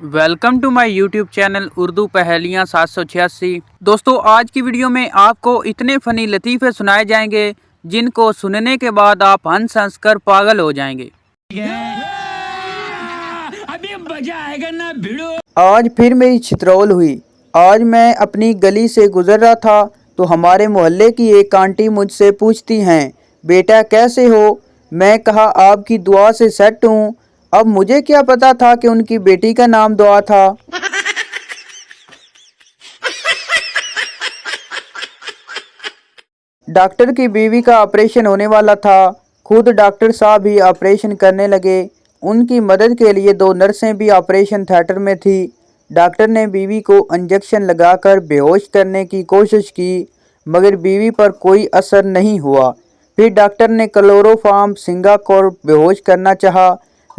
Welcome to my YouTube channel Urdu पहेलियाँ 786। दोस्तों, आज की वीडियो में आपको इतने फ़नी लतीफ़े सुनाए जाएंगे जिनको सुनने के बाद आप हंस हंस कर पागल हो जाएंगे। अभी मजा आएगा ना भिड़ो। आज फिर मेरी छितरौल हुई। आज मैं अपनी गली से गुजर रहा था तो हमारे मोहल्ले की एक आंटी मुझसे पूछती हैं, बेटा कैसे हो? मैं कहा आपकी दुआ से सेट हूँ। अब मुझे क्या पता था कि उनकी बेटी का नाम दुआ था। डॉक्टर की बीवी का ऑपरेशन होने वाला था। खुद डॉक्टर साहब ही ऑपरेशन करने लगे। उनकी मदद के लिए दो नर्सें भी ऑपरेशन थिएटर में थी। डॉक्टर ने बीवी को इंजेक्शन लगाकर बेहोश करने की कोशिश की, मगर बीवी पर कोई असर नहीं हुआ। फिर डॉक्टर ने क्लोरोफॉर्म सिंगाकोर बेहोश करना चाहा,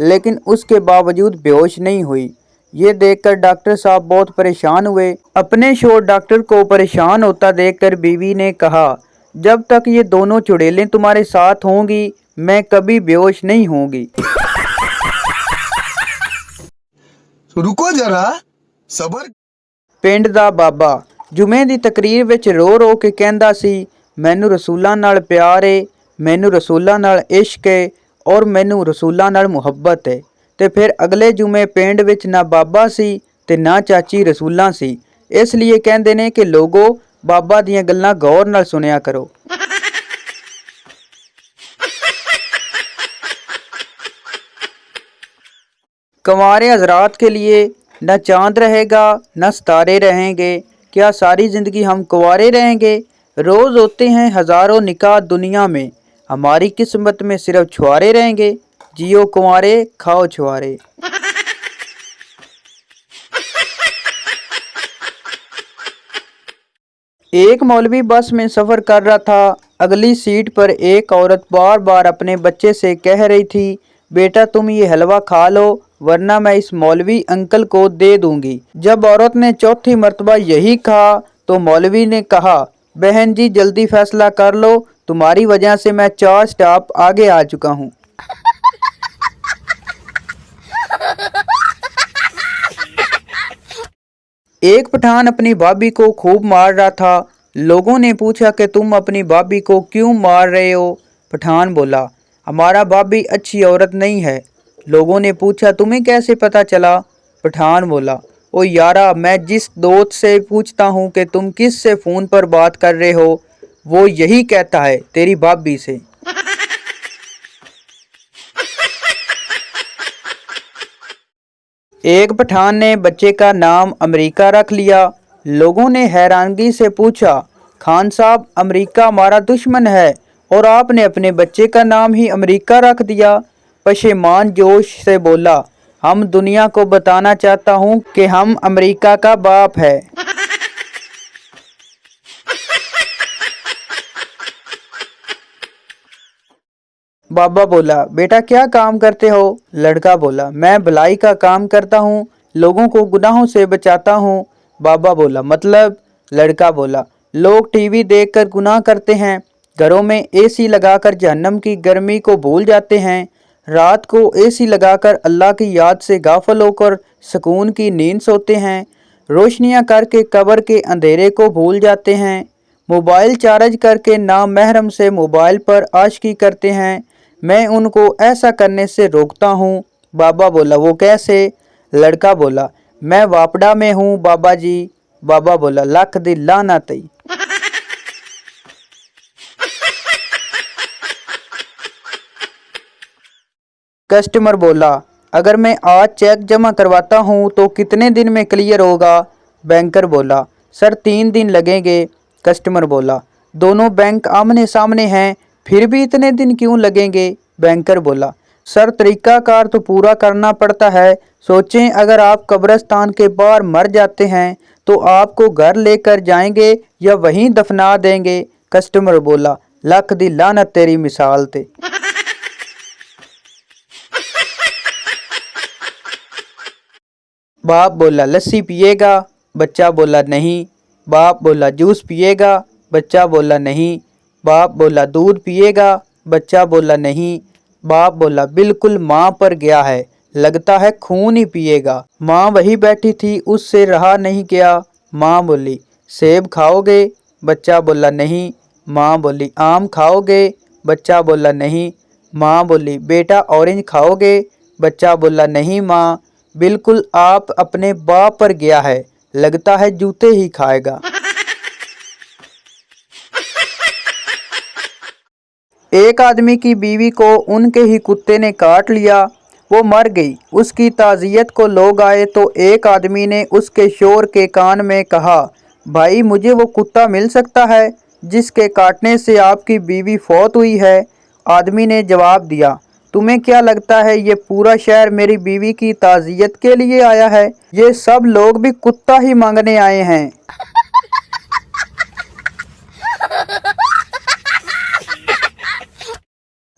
लेकिन उसके बावजूद बेहोश नहीं हुई। ये देखकर डॉक्टर साहब बहुत परेशान हुए। अपने शोर डॉक्टर को परेशान होता देखकर बीवी ने कहा, जब तक ये दोनों चुड़ैलें तुम्हारे साथ होंगी मैं कभी बेहोश नहीं होंगी। रुको जरा सबर। ਪਿੰਡ ਦਾ ਬਾਬਾ ਜੁਮੇ ਦੀ ਤਕਰੀਰ ਵਿੱਚ ਰੋ ਰੋ ਕੇ ਕਹਿੰਦਾ ਸੀ, ਮੈਨੂੰ ਰਸੂਲਾਂ ਨਾਲ ਪਿਆਰ ਏ, ਮੈਨੂੰ ਰਸੂਲਾਂ ਨਾਲ ਇਸ਼ਕ ਏ ਔਰ ਮੈਨੂੰ ਰਸੂਲਾਂ ਨਾਲ ਮੁਹੱਬਤ ਏ। ਤੇ ਫਿਰ ਅਗਲੇ ਜੁਮੇ ਪਿੰਡ ਵਿੱਚ ਨਾ ਬਾਬਾ ਸੀ ਤੇ ਨਾ ਚਾਚੀ ਰਸੂਲਾਂ ਸੀ। ਇਸ ਲਈ ਕਹਿੰਦੇ ਨੇ ਕਿ ਲੋਗੋ बाबा दियां गल्लां गौर नाल सुनिया करो। कंवारे हजरात के लिए न चांद रहेगा न सितारे रहेंगे, क्या सारी ज़िंदगी हम कुंवारे रहेंगे? रोज़ होते हैं हज़ारों निकाह दुनिया में, हमारी किस्मत में सिर्फ छुआरे रहेंगे। जियो कुंवारे खाओ छुआरे। एक मौलवी बस में सफ़र कर रहा था। अगली सीट पर एक औरत बार बार अपने बच्चे से कह रही थी, बेटा तुम ये हलवा खा लो वरना मैं इस मौलवी अंकल को दे दूंगी। जब औरत ने चौथी मर्तबा यही कहा तो मौलवी ने कहा, बहन जी जल्दी फैसला कर लो, तुम्हारी वजह से मैं 4 स्टॉप आगे आ चुका हूँ। एक पठान अपनी भाभी को खूब मार रहा था। लोगों ने पूछा कि तुम अपनी भाभी को क्यों मार रहे हो? पठान बोला, हमारा भाभी अच्छी औरत नहीं है। लोगों ने पूछा तुम्हें कैसे पता चला? पठान बोला, ओ यारा मैं जिस दोस्त से पूछता हूँ कि तुम किस से फ़ोन पर बात कर रहे हो, वो यही कहता है तेरी भाभी से। एक पठान ने बच्चे का नाम अमेरिका रख लिया। लोगों ने हैरानगी से पूछा, खान साहब अमेरिका हमारा दुश्मन है और आपने अपने बच्चे का नाम ही अमेरिका रख दिया। पशेमान जोश से बोला, हम दुनिया को बताना चाहता हूँ कि हम अमेरिका का बाप है। बाबा बोला, बेटा क्या काम करते हो? लड़का बोला, मैं भलाई का काम करता हूँ, लोगों को गुनाहों से बचाता हूँ। बाबा बोला, मतलब? लड़का बोला, लोग टीवी देखकर गुनाह करते हैं, घरों में एसी लगाकर जहन्नम की गर्मी को भूल जाते हैं, रात को एसी लगाकर अल्लाह की याद से गाफिल होकर सुकून की नींद सोते हैं, रोशनियाँ करके कब्र के अंधेरे को भूल जाते हैं, मोबाइल चार्ज करके नामहरम से मोबाइल पर आशिकी करते हैं। मैं उनको ऐसा करने से रोकता हूँ। बाबा बोला, वो कैसे? लड़का बोला, मैं वापड़ा में हूँ बाबा जी। बाबा बोला, लख दी लानत ही। कस्टमर बोला, अगर मैं आज चेक जमा करवाता हूँ तो कितने दिन में क्लियर होगा? बैंकर बोला, सर 3 दिन लगेंगे। कस्टमर बोला, दोनों बैंक आमने सामने हैं, फिर भी इतने दिन क्यों लगेंगे? बैंकर बोला, सर तरीकाकार तो पूरा करना पड़ता है। सोचें अगर आप कब्रिस्तान के बाहर मर जाते हैं तो आपको घर लेकर जाएंगे या वहीं दफना देंगे? कस्टमर बोला, लख दी लानत तेरी मिसाल ते। बाप बोला, लस्सी पिएगा? बच्चा बोला नहीं। बाप बोला, जूस पिएगा? बच्चा बोला नहीं। बाप बोला, दूध पिएगा? बच्चा बोला नहीं। बाप बोला, बिल्कुल माँ पर गया है, लगता है खून ही पिएगा। माँ वही बैठी थी, उससे रहा नहीं गया। माँ बोली सेब खाओगे? बच्चा बोला नहीं। माँ बोली आम खाओगे? बच्चा बोला नहीं। माँ बोली बेटा ऑरेंज खाओगे? बच्चा बोला नहीं माँ। बिल्कुल आप अपने बाप पर गया है, लगता है जूते ही खाएगा। एक आदमी की बीवी को उनके ही कुत्ते ने काट लिया, वो मर गई। उसकी ताज़ियत को लोग आए तो एक आदमी ने उसके शोहर के कान में कहा, भाई मुझे वो कुत्ता मिल सकता है जिसके काटने से आपकी बीवी फौत हुई है? आदमी ने जवाब दिया, तुम्हें क्या लगता है ये पूरा शहर मेरी बीवी की ताज़ियत के लिए आया है? ये सब लोग भी कुत्ता ही मांगने आए हैं।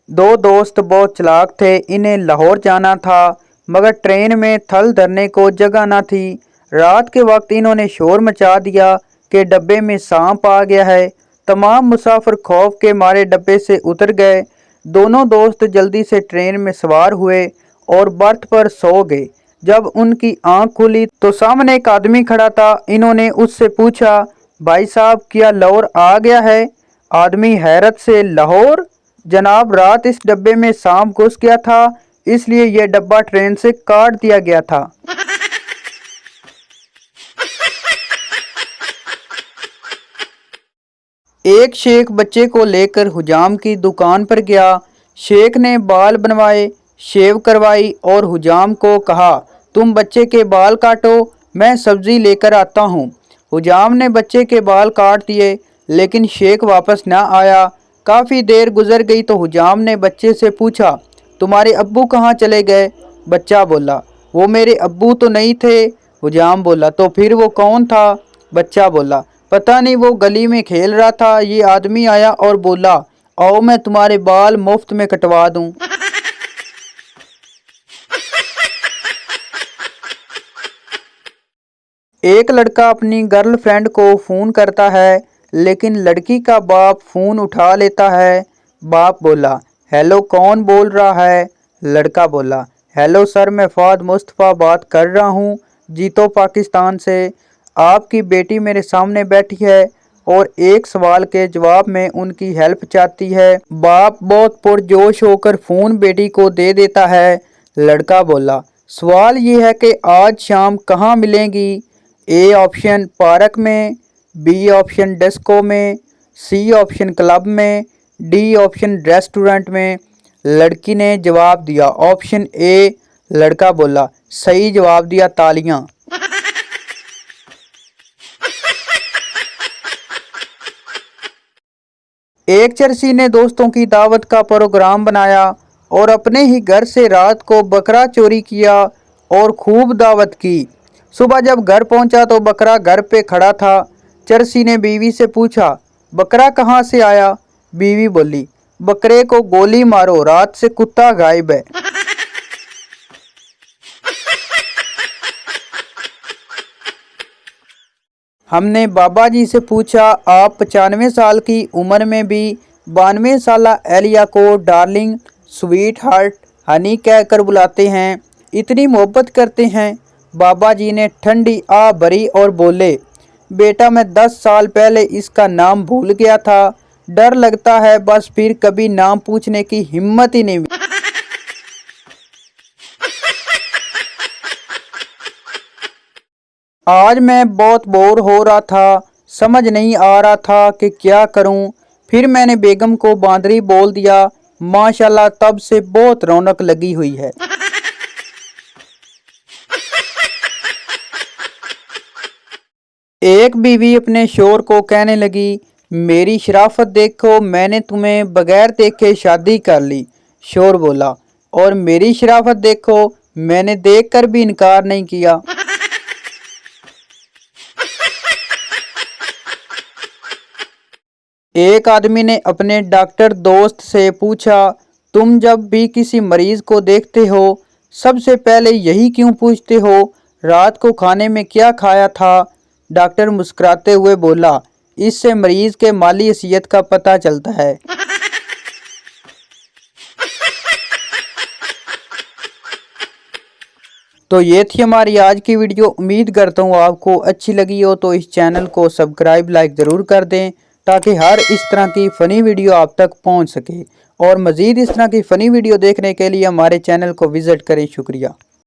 दो दोस्त बहुत चालाक थे। इन्हें लाहौर जाना था मगर ट्रेन में थल धरने को जगह न थी। रात के वक्त इन्होंने शोर मचा दिया कि डब्बे में सांप आ गया है। तमाम मुसाफिर खौफ के मारे डब्बे से उतर गए। दोनों दोस्त जल्दी से ट्रेन में सवार हुए और बर्थ पर सो गए। जब उनकी आंख खुली तो सामने एक आदमी खड़ा था। इन्होंने उससे पूछा, भाई साहब क्या लाहौर आ गया है? आदमी हैरत से, लाहौर? जनाब रात इस डब्बे में सांप घुस गया था, इसलिए यह डब्बा ट्रेन से काट दिया गया था। एक शेख बच्चे को लेकर हुजाम की दुकान पर गया। शेख ने बाल बनवाए, शेव करवाई और हुजाम को कहा, तुम बच्चे के बाल काटो, मैं सब्जी लेकर आता हूँ। हुजाम ने बच्चे के बाल काट दिए, लेकिन शेख वापस न आया। काफ़ी देर गुजर गई तो हुजाम ने बच्चे से पूछा, तुम्हारे अब्बू कहाँ चले गए? बच्चा बोला, वो मेरे अब्बू तो नहीं थे। हुजाम बोला, तो फिर वो कौन था? बच्चा बोला, पता नहीं, वो गली में खेल रहा था। ये आदमी आया और बोला, आओ मैं तुम्हारे बाल मुफ्त में कटवा दूं। एक लड़का अपनी गर्लफ्रेंड को फ़ोन करता है, लेकिन लड़की का बाप फ़ोन उठा लेता है। बाप बोला, हेलो कौन बोल रहा है? लड़का बोला, हेलो सर, मैं फ़ाद मुस्तफ़ा बात कर रहा हूँ, जीतो पाकिस्तान से। आपकी बेटी मेरे सामने बैठी है और एक सवाल के जवाब में उनकी हेल्प चाहती है। बाप बहुत पुरजोश होकर फ़ोन बेटी को दे देता है। लड़का बोला, सवाल ये है कि आज शाम कहाँ मिलेंगी? ए ऑप्शन पार्क में, बी ऑप्शन डिस्को में, सी ऑप्शन क्लब में, डी ऑप्शन रेस्टोरेंट में। लड़की ने जवाब दिया ऑप्शन ए। लड़का बोला, सही जवाब दिया, तालियां। एक चरसी ने दोस्तों की दावत का प्रोग्राम बनाया और अपने ही घर से रात को बकरा चोरी किया और खूब दावत की। सुबह जब घर पहुंचा तो बकरा घर पे खड़ा था। चरसी ने बीवी से पूछा, बकरा कहाँ से आया? बीवी बोली, बकरे को गोली मारो, रात से कुत्ता गायब है। हमने बाबा जी से पूछा, आप 95 साल की उम्र में भी 92 साला एलिया को डार्लिंग, स्वीट हार्ट, हनी कहकर बुलाते हैं, इतनी मोहब्बत करते हैं? बाबा जी ने ठंडी आ भरी और बोले, बेटा मैं 10 साल पहले इसका नाम भूल गया था। डर लगता है बस, फिर कभी नाम पूछने की हिम्मत ही नहीं हुई। आज मैं बहुत बोर हो रहा था, समझ नहीं आ रहा था कि क्या करूं। फिर मैंने बेगम को बांदरी बोल दिया। माशाल्लाह तब से बहुत रौनक लगी हुई है। एक बीवी अपने शोहर को कहने लगी, मेरी शराफत देखो, मैंने तुम्हें बगैर देखे शादी कर ली। शोहर बोला, और मेरी शराफत देखो, मैंने देखकर भी इनकार नहीं किया। एक आदमी ने अपने डॉक्टर दोस्त से पूछा, तुम जब भी किसी मरीज को देखते हो सबसे पहले यही क्यों पूछते हो, रात को खाने में क्या खाया था? डॉक्टर मुस्कुराते हुए बोला, इससे मरीज के माली हैसियत का पता चलता है। तो ये थी हमारी आज की वीडियो। उम्मीद करता हूँ आपको अच्छी लगी हो, तो इस चैनल को सब्सक्राइब लाइक ज़रूर कर दें ताकि हर इस तरह की फ़नी वीडियो आप तक पहुँच सके। और मज़ीद इस तरह की फ़नी वीडियो देखने के लिए हमारे चैनल को विज़िट करें। शुक्रिया।